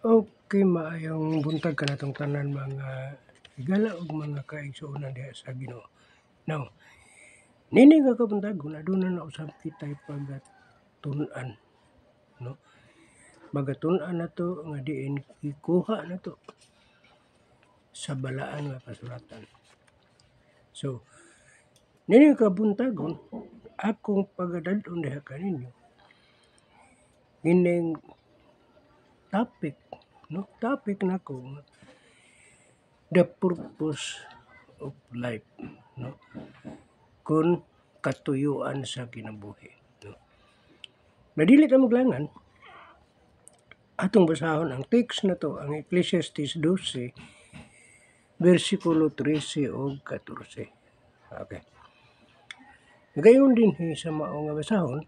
Okay, maayong buntag kanatong tanan mga higala ug mga kaigsuonan diha sa Ginoo. Now, nini nga kabuntagon aduna na usab kitay pagatun-an, no? Magatun-an nato nga diin gikuha nato sa balaan nga kasulatan. So, nini nga kabuntagon akong pagadad-on diha kaninyo kining topic, no? Topic nako nga the purpose of life, no? Kun katuyuan sa kinabuhi, no? Madili ta maglangan, atong basahon ang text na to, ang Ecclesiastes 12, versikulo 13 o 14. Okay. Gayon din sa mao nga basahon,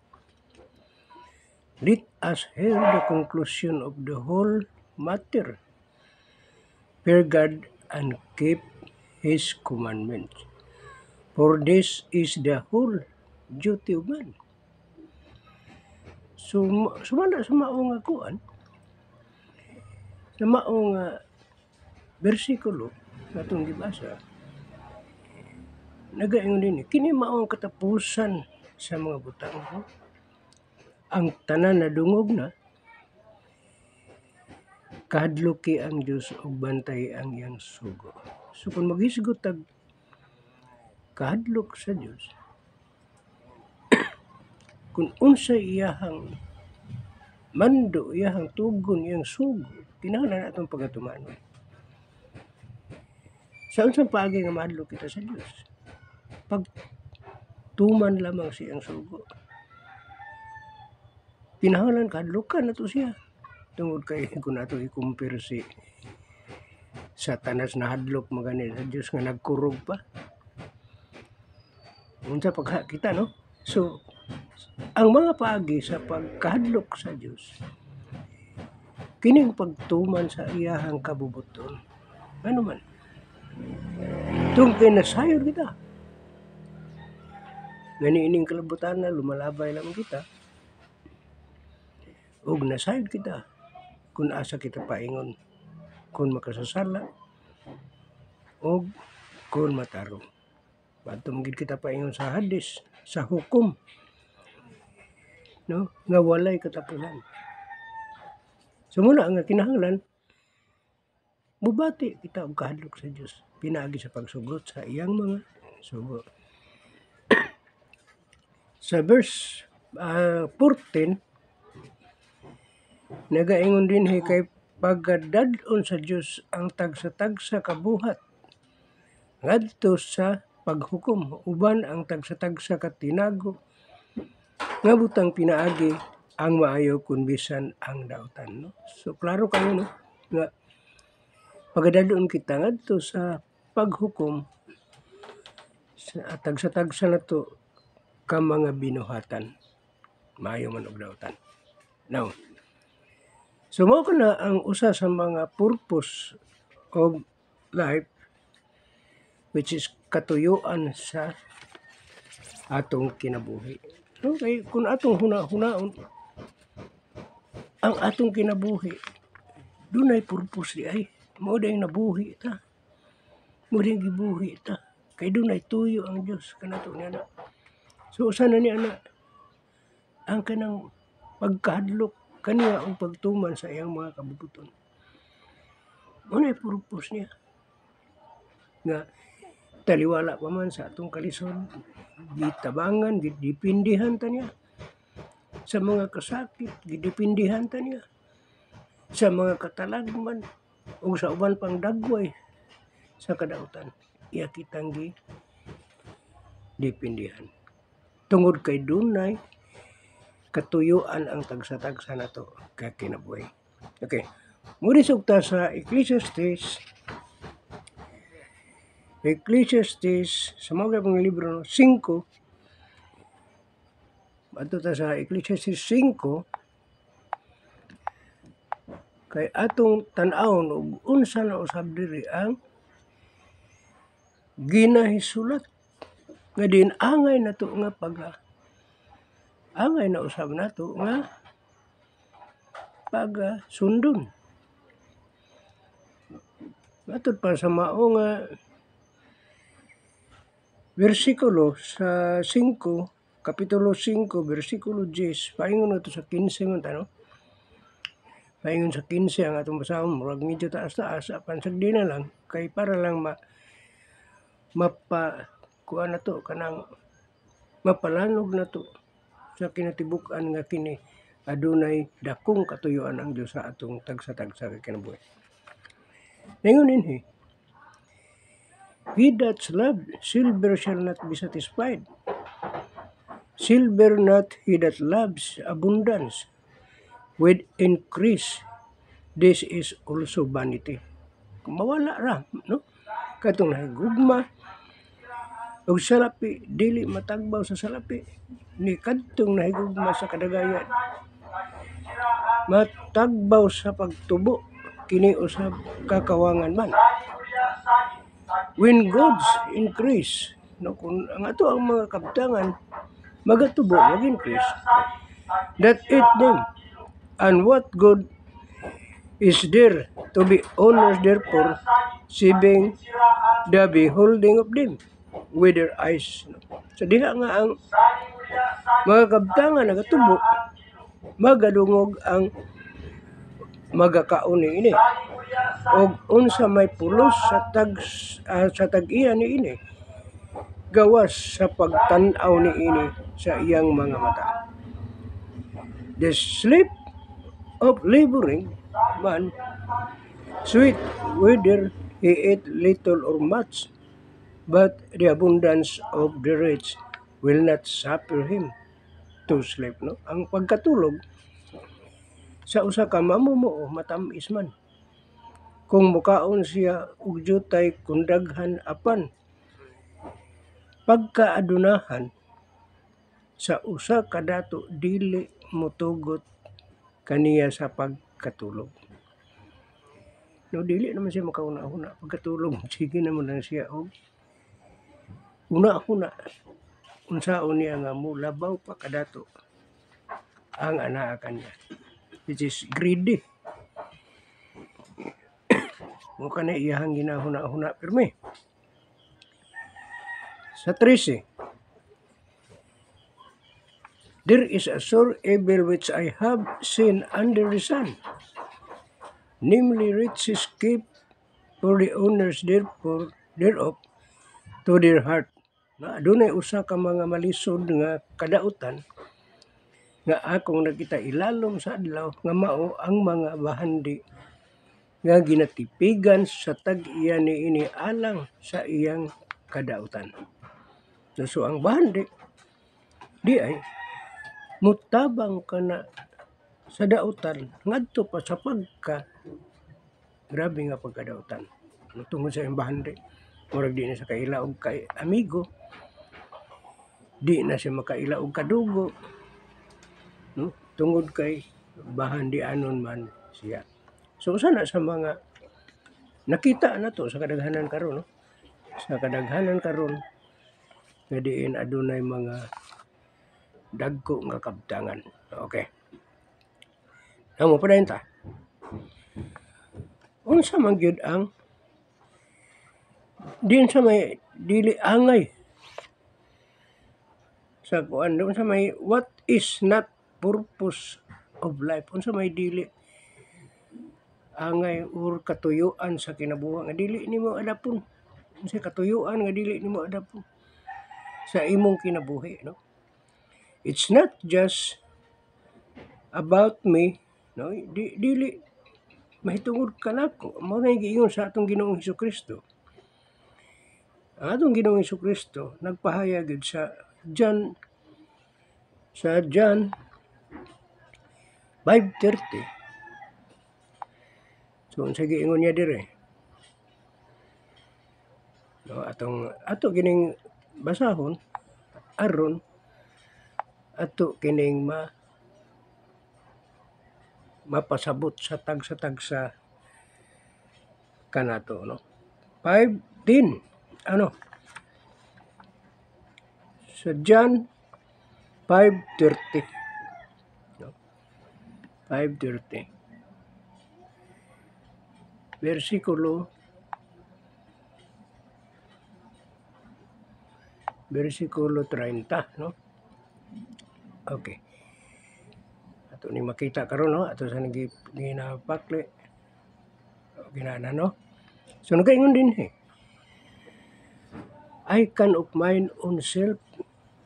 let us hear the conclusion of the whole matter. Fear God and keep His commandments. For this is the whole duty of man. So, sumala sa mao nga kuan, sa mao nga bersikulo nga itong gibasa, nagaingon din kini mao ang katapusan sa mga butang. No? Ang tanan na dungog na, kahadloki ang Dios ug bantay ang iyang sugo. So kung maghisgot tag kahadlok sa Dios, kung unsay iyahang mando, iyahang tugon, iyang sugo, kinahanglan natong pagatumanon. Sa unsang paagi nga mahadlok kita sa Dios, pag tuman lamang siyang sugo, kinahanglan kahadlokan nato siya. Tungod kay kung nato i-compare si Satanas na hadlok magani sa Dios nga nagkurog pa. Unsa pagha kita, no? So, ang mga paagi sa pagkahadlok sa Dios, kining pagtuman sa iyahang kabubuton. Ano man? Tungkol nasayod kita. Ganiining kalabutan na lumalabay lang kita. Ug nasayod kita kung asa kita paingon, kung makasasala o kung matarong. Bato magid kita paingon sa hadis, sa hukom, no? Nga walay katapusan. So muna nga kinahanglan, mubati kita og kahadlok sa Dios, pinaagi sa pagsugot sa iyang mga sugo. Sa verse 14, nagaingon din kay pagadad-on sa Dios ang tagsa-tagsa kabuhat ngadto sa paghukom, uban ang tagsa-tagsa katinago nga butang pinaagi ang maayo kun bisan ang daotan, no? So klaro kayo, no, nga pagadad-on kita ngadto sa paghukom sa tagsa-tagsa nato ka mga binuhatan, maayo man og daotan. Now, so mao kana ang usa sa mga purpose of life, which is katuyuan sa atong kinabuhi. Okay, kung atong huna-hunaon, ang atong kinabuhi, dunay purpose di ay. Mao day nabuhi ta. Mao day gibuhi ta. Kay dunay tuyo ang Dios kanato niya na. So usa na niya na ang kanang pagkahadlok kaniya ang pagtuman sa iyang mga kabubuton. Unay purpose niya nga taliwala pa man sa atong kalisod, gitabangan, gidipindihan ta niya sa mga kasakit, gidipindihan ta niya sa mga katalagman o sa uban pang dagway sa kadautan. Iya kitang gidipindihan. Tungod kay dunay katuyuan ang tagsa-tagsa nato ka kinabuhi. Okay. Muli sugta sa Ecclesiastes sa mga pang libro 5, ato ta sa Ecclesiastes 5, kay atong tan-awon og unsa na usab diri ang ginahisulat nga din angay nato nga angay na usab nato nga sundon. Matod pa sa mao nga bersikulo sa 5, Kapitulo 5, bersikulo 10, paingon nato sa 15 man ta, no? Paingon sa 15 ang atong basahon, murag medyo taas-taas, apan sagdi na lang, kay para lang kuan nato kanang mapalanog nato sa kinatibuk-an nga kini adunay dakong katuyoan ang Dios sa atong tagsa-tagsa nga kinabuhi. Ningon dinhi, he that loves silver shall not be satisfied. Silver not he that loves abundance with increase. This is also vanity. Kung mawala ra, no? Katong nahigugma, og salapi, dili matagbaw sa salapi. Ni kadtong nahigugma sa kadagayan, matagbaw sa pagtubo, kini usab kakawangan man. When goods increase, no, kung ang ato ang mga kabtangan magatubo, mag-increase, that it them, and what good is there to be honors therefore, saving the beholding of them with their eyes. So diha nga ang mga kabtangan nagatubo, magadungog ang magakaon ni ini. Og unsa may pulos sa tag-iya ni ini, gawas sa pagtan-aw ni ini sa iyang mga mata. The sleep of laboring man, sweet whether he eat little or much, but the abundance of the rich will not suffer him to sleep. No? Ang pagkatulog sa usa ka mamumuo matamis man. Kung mukaon siya og jutay kung daghan apan pagkaadunahan sa usa ka dato dili motugot kaniya sa pagkatulog. No, dili naman siya makauna-una pagkatulog, sige naman lang siya og una-una unsaon niya nga mulabaw pa kadato ang anaa kaniya, which is greedy. Mo kana iyahang ginahuna-huna pirmi. Sa 13, there is a sore evil which I have seen under the sun, namely riches keep for the owners thereof to their heart. Adunay usa ka mga malisod nga kadautan nga akong nakita ilalom sa adlaw nga mao ang mga bahandi nga ginatipigan sa tag-iya ni ini alang sa iyang kadautan. So ang bahandi di ay mutabang kana sa dautan ngadto pa sa pagka grabe nga pagkadautan. Tungod sa iyang bahandi, murag di na sa kaila og kay amigo, di na siya makaila og kadugo, no? Tungod kay bahandianon man siya. So sana sa mga nakita na to sa kadaghanan karon, no? Sa kadaghanan karon nga diin adunay mga dagko nga kabtangan. Okay. Amo pa dayon ta. Unsa man gyud ang din sa may dili angay sa kuan, unsa may what is not purpose of life, unsa may dili angay or katuyuan sa kinabuhi nga dili nimo adapon, unsa katuyuan nga dili nimo adapon sa imong kinabuhi, no? It's not just about me, no? Dili mahitungod kanako, mao na giingon sa atong Ginoong Hesukristo. Ang atong Ginoong Hesukristo nagpahayag gid sa John 5:30. So unsa giingon niya dire? No, ato kining basahon aron ato kining mapasabot sa tagsa kanato, no? 5:10 ano sa John 5:30, no? 5:30 bersikulo versikulo 30, no? Okay. Ato ni makita karon, no? Ato sa ginapakli. Ginana, no? So nagaingon din I can of mine own self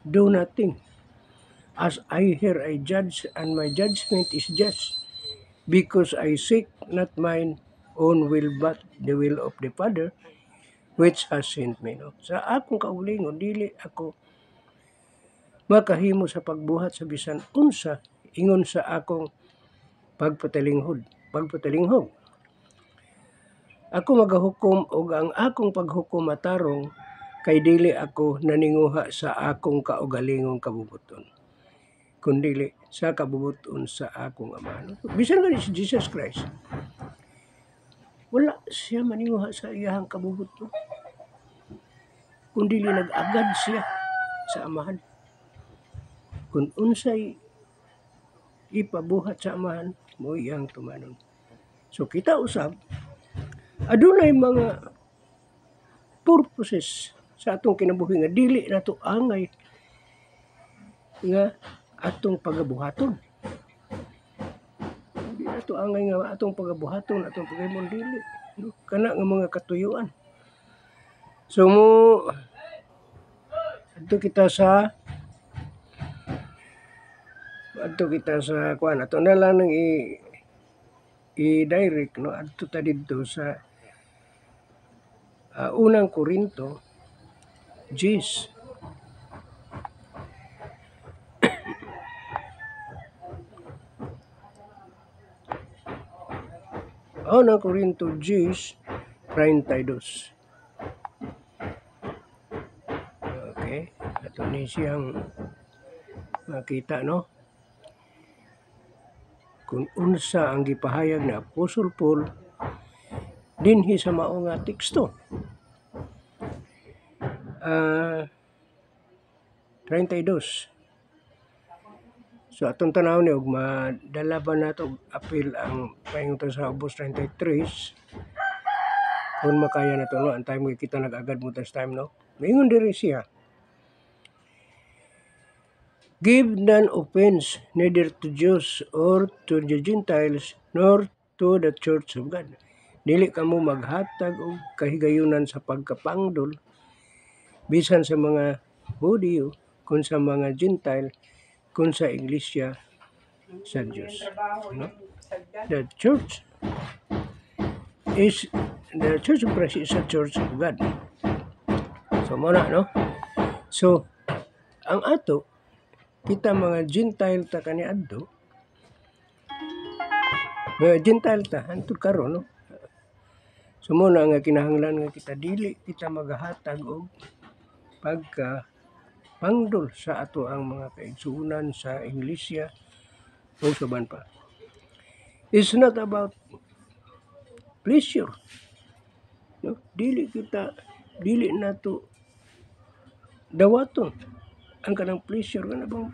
do nothing. As I hear I judge, and my judgment is just, because I seek not mine own will, but the will of the Father, which has sent me. No? Sa akong kaulingon, dili ako makahimo sa pagbuhat sa bisan unsa, ingon sa akong pagpatalinghod. Ako magahukom og ang akong paghukom matarong kay dili ako naninguha sa akong kaugalingong kabubuton, kundili sa kabubuton sa akong Ama. Bisan gani si Jesus Christ, wala siya maninguha sa iyahang kabubuton, kundili nag-agad siya sa Amahan. Kung unsay ipabuhat sa Amahan, mo iyang tumanon. So kita usab, adunay mga purposes sa atong kinabuhi nga dili nato angay nga atong pagabuhaton. Dili nato angay nga atong pagabuhaton, atong pagahimon, dili. No? Kana nga mga katuyuan. So adto kita sa kuan, ato na lang nang i-direct, no? Adto ta didto sa unang Korinto 10. Unang Korinto 10:32. Okay, ato ni siyang makita, no? Kung unsa ang gipahayag ni Apostol Paul dinhi sa mao nga teksto. 32. So atong tanaw ni og madala ba nato apil ang paingutan sa ubos 33 kung makaya na to, no? Antay mo kita nag-agad mo tas time, no? Maingon diri siya, give none offense neither to Jews or to the Gentiles nor to the church of God. Dili kamo maghatag og kahigayunan sa pagkapangdol bisan sa mga Hudyo, kun sa mga Gentile, kun sa iglesia sa Diyos. No? The Church of Christ is a church of God. So muna, no? So ang ato, kita mga Gentile ta kaniadto, mga Gentile ta hantud karon, no? So muna nga kinahanglan nga kita dili kita magahatag og pagka-pangdol sa ato ang mga kaigsuonan sa iglesia o saban pa. It's not about pleasure. No? Dili nato dawaton ang kanang pleasure nga bang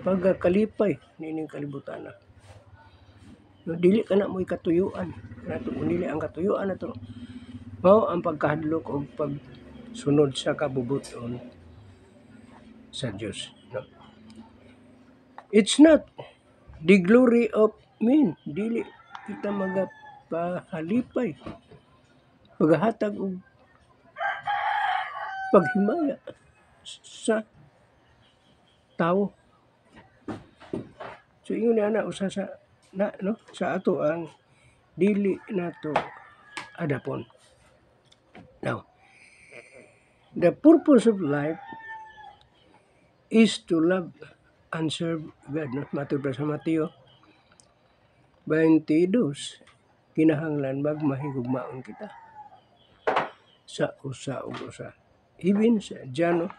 pagkalipay nining kalibutan na. No, dili kana mo'y katuyuan nato, dili ang katuyuan nato mao ang pagkahadlok og pagsunod sa kabubuton sa Dios. No? It's not the glory of men. Dili kita magapahalipay, paghatag og paghimaya sa tao. So ingon na usa sa no, sa ato ang dili nato adapon. Now, the purpose of life is to love and serve God. No? Matod sa Mateo 22, kinahanglan magmahigugmaon kita sa usa ug usa. Even sa John,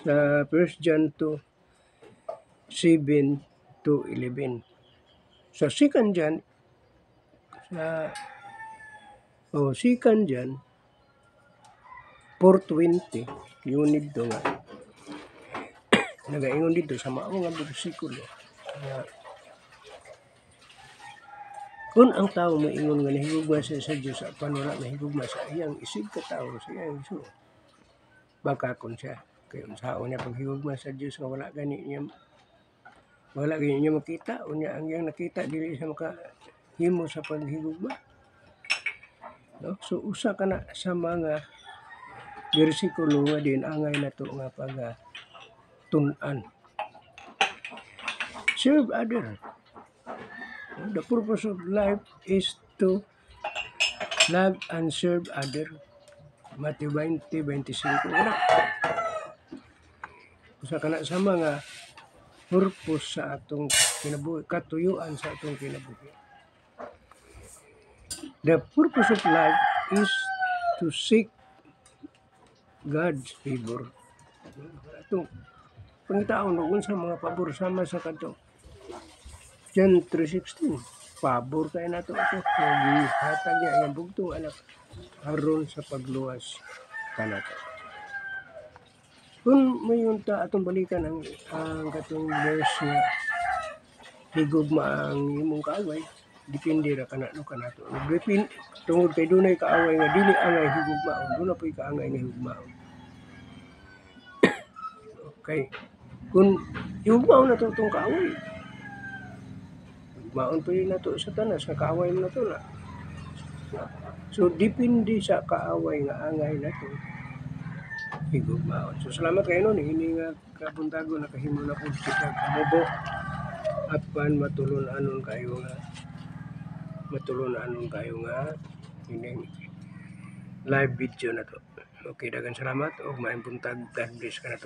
sa 1 John 2:7-11. Sa 2 John, sa 2 John 4:20, yun dito nga nagaingon dito sa mao nga bersikulo nga kung ang tao moingon nga nahigugma sa Diyos apan wala nahigugma sa iyang isig ka tao, sa iyang igsoon, bakakon siya. Kay unsaon niya paghigugma sa Dios nga wala gani niya makita, unya ang iyang nakita dili siya makahimo sa paghigugma. No? So usa kana sa mga bersikulo nga angay nato nga tun-an. Serve other. The purpose of life is to love and serve other. Matthew 20:25. Usa kana sa mga purpose sa atong kinabuhi, katuyuan sa atong kinabuhi. The purpose of life is to seek God's favor. Atong pangitaon ug unsa mga pabor sama sa kadto. John 3:16. Pabor kay nato ito. Gihatag niya ang bugtong anak aron sa pagluwas kanato. Kung mayunta atong balikan ang katong verse nga higugma ang imong kaaway, depende ra kanato. Tungod kay dunay kaaway nga dili angay higugmaon, duna poy kaangay nga higugmaon. Okay. Kung higugmaon nato itong kaaway, higugmaon po yun nato sa tanas nga kaaway mo nato na. So, depende sa kaaway nga angay nato higugmaon. So, salamat kayo nun. Hindi nga kabuntago nakahimo na po kita kamubo. Apan matulun-anon kayo nga ining live video na to. Okay, daghang salamat og maayong buntag. God bless ka na to.